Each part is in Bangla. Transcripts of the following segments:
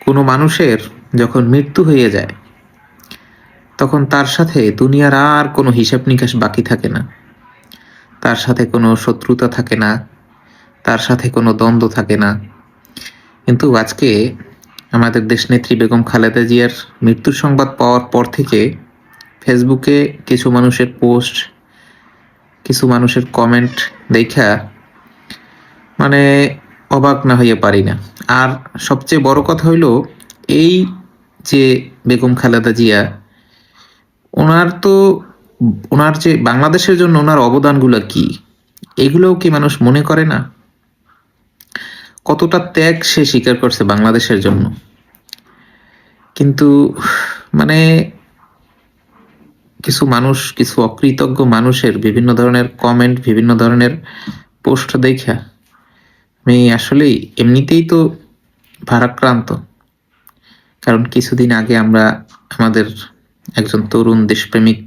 কোনো মানুষের যখন মৃত্যু হয়ে যায় তখন তার সাথে দুনিয়ার আর কোনো হিসাব নিকাশ বাকি থাকে না। তার সাথে কোনো শত্রুতা থাকে না, তার সাথে কোনো দ্বন্দ্ব থাকে না। কিন্তু আজকে আমাদের দেশনেত্রী বেগম খালেদা জিয়ার মৃত্যুর সংবাদ পাওয়ার পর থেকে ফেসবুকে কিছু মানুষের পোস্ট, কিছু মানুষের কমেন্ট দেখা মানে অবাক না হইয়া পারি না। আর সবচেয়ে বড় কথা হইল, এই যে বেগম খালেদা জিয়া, ওনার তো ওনার যে বাংলাদেশের জন্য ওনার অবদানগুলো কি, এগুলোও কি মানুষ মনে করে না? কতটা ত্যাগ সে স্বীকার করছে বাংলাদেশের জন্য। কিন্তু মানে কিছু মানুষ, কিছু অকৃতজ্ঞ মানুষের বিভিন্ন ধরনের কমেন্ট, বিভিন্ন ধরনের পোস্ট দেখা আমি আসলেই এমনিতেই তো ভারাক্রান্ত। কারণ কিছুদিন আগে আমরা আমাদের একজন তরুণ দেশপ্রেমিক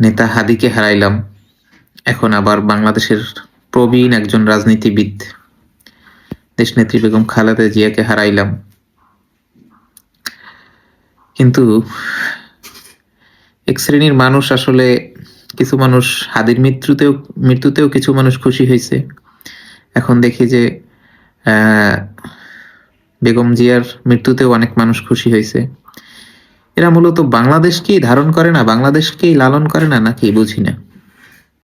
নেতা হাদিকে হারাইলাম। এখন আবার বাংলাদেশের প্রবীণ একজন রাজনীতিবিদ দেশনেত্রী বেগম খালেদা জিয়াকে হারাইলাম। কিন্তু এক শ্রেণীর মানুষ আসলে, কিছু মানুষ হাদির মৃত্যুতেও কিছু মানুষ খুশি হয়েছে। এখন দেখি যে বেগম জিয়ার মৃত্যুতেও অনেক মানুষ খুশি হয়েছে। এরা মূলত বাংলাদেশকেই ধারণ করে না, বাংলাদেশকেই লালন করে না, নাকি বুঝি না।